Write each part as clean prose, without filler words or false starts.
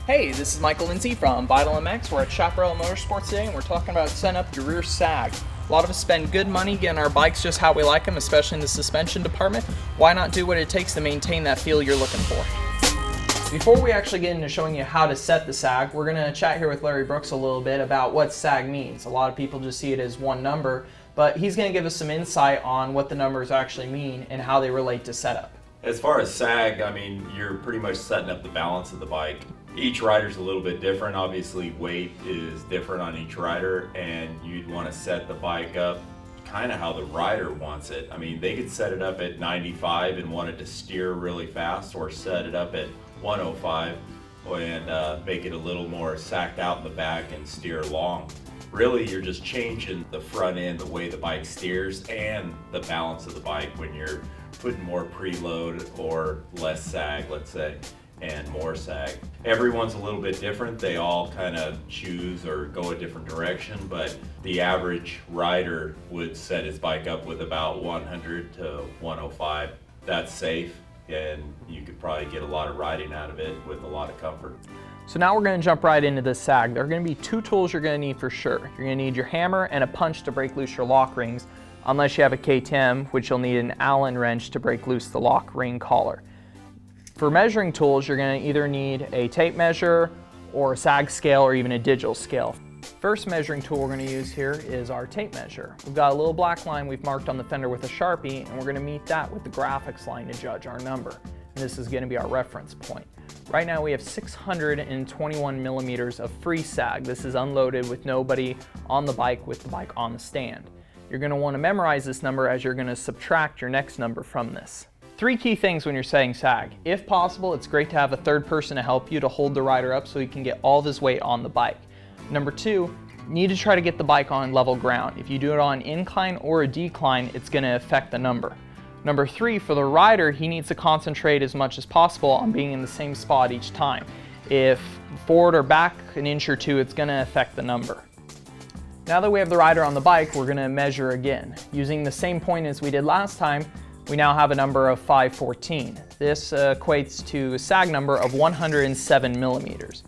Hey, this is Michael Lindsay from Vital MX. We're at Chaparral Motorsports today and we're talking about setting up your rear sag. A lot of us spend good money getting our bikes just how we like them, especially in the suspension department. Why not do what it takes to maintain that feel you're looking for? Before we actually get into showing you how to set the sag, we're going to chat here with Larry Brooks a little bit about what sag means. A lot of people just see it as one number, but he's going to give us some insight on what the numbers actually mean and how they relate to setup. As far as sag, I mean, you're pretty much setting up the balance of the bike. Each rider's a little bit different. Obviously, weight is different on each rider, and you'd want to set the bike up kind of how the rider wants it. I mean, they could set it up at 95 and want it to steer really fast, or set it up at 105 and make it a little more sacked out in the back and steer long. Really, you're just changing the front end, the way the bike steers, and the balance of the bike when you're putting more preload or less sag, let's say, and more sag. Everyone's a little bit different. They all kind of choose or go a different direction, but the average rider would set his bike up with about 100 to 105. That's safe, and you could probably get a lot of riding out of it with a lot of comfort. So now we're going to jump right into the sag. There are going to be two tools you're going to need for sure. You're going to need your hammer and a punch to break loose your lock rings, unless you have a KTM, which you'll need an Allen wrench to break loose the lock ring collar. For measuring tools, you're going to either need a tape measure or a Sag Scale or even a digital scale. First measuring tool we're going to use here is our tape measure. We've got a little black line we've marked on the fender with a Sharpie, and we're going to meet that with the graphics line to judge our number. And this is going to be our reference point. Right now we have 621 millimeters of free sag. This is unloaded with nobody on the bike with the bike on the stand. You're going to want to memorize this number as you're going to subtract your next number from this. Three key things when you're setting sag. If possible, it's great to have a third person to help you to hold the rider up so he can get all of his weight on the bike. Number two, you need to try to get the bike on level ground. If you do it on incline or a decline, it's going to affect the number. Number three, for the rider, he needs to concentrate as much as possible on being in the same spot each time. If forward or back an inch or two, it's going to affect the number. Now that we have the rider on the bike, we're going to measure again. Using the same point as we did last time, we now have a number of 514. This equates to a sag number of 107 millimeters.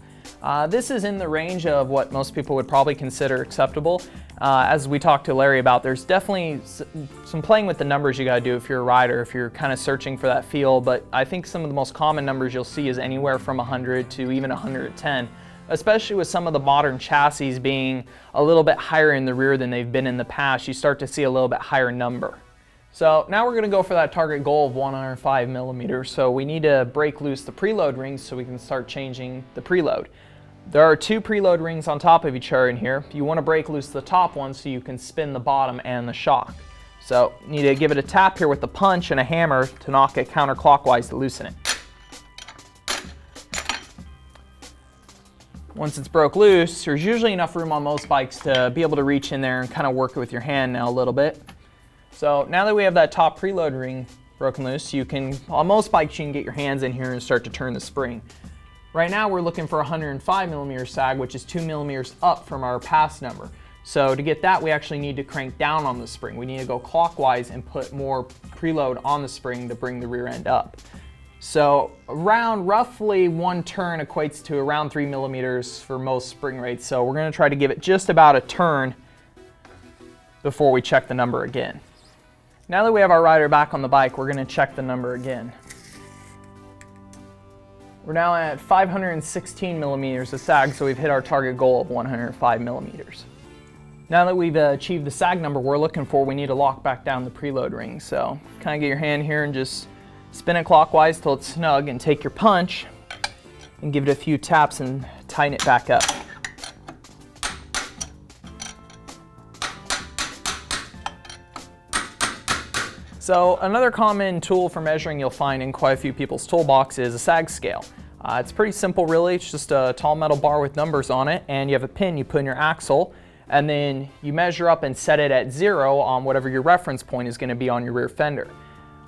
This is in the range of what most people would probably consider acceptable. As we talked to Larry about, there's definitely some playing with the numbers you gotta do if you're a rider, if you're kind of searching for that feel, but I think some of the most common numbers you'll see is anywhere from 100 to even 110, especially with some of the modern chassis being a little bit higher in the rear than they've been in the past. You start to see a little bit higher number. So now we're going to go for that target goal of 105 millimeters. So we need to break loose the preload rings so we can start changing the preload. There are two preload rings on top of each other in here. You want to break loose the top one so you can spin the bottom and the shock. So you need to give it a tap here with a punch and a hammer to knock it counterclockwise to loosen it. Once it's broke loose, there's usually enough room on most bikes to be able to reach in there and kind of work it with your hand now a little bit. So now that we have that top preload ring broken loose, you can, on most bikes, you can get your hands in here and start to turn the spring. Right now we're looking for 105 millimeter sag, which is 2 millimeters up from our past number. So to get that, we actually need to crank down on the spring. We need to go clockwise and put more preload on the spring to bring the rear end up. So around roughly one turn equates to around 3 millimeters for most spring rates. So we're going to try to give it just about a turn before we check the number again. Now that we have our rider back on the bike, we're going to check the number again. We're now at 516 millimeters of sag, so we've hit our target goal of 105 millimeters. Now that we've achieved the sag number we're looking for, we need to lock back down the preload ring. So kind of get your hand here and just spin it clockwise till it's snug, and take your punch and give it a few taps and tighten it back up. So another common tool for measuring you'll find in quite a few people's toolbox is a Sag Scale. It's pretty simple really. It's just a tall metal bar with numbers on it, and you have a pin you put in your axle, and then you measure up and set it at 0 on whatever your reference point is going to be on your rear fender.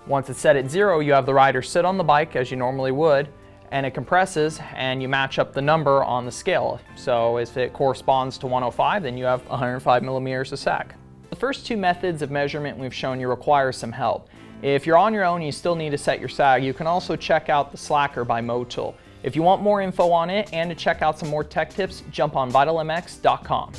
Once it's set at 0, you have the rider sit on the bike as you normally would, and it compresses, and you match up the number on the scale. So if it corresponds to 105, then you have 105 millimeters of sag. The first two methods of measurement we've shown you require some help. If you're on your own and you still need to set your sag, you can also check out the Slacker by Motul. If you want more info on it and to check out some more tech tips, jump on vitalmx.com.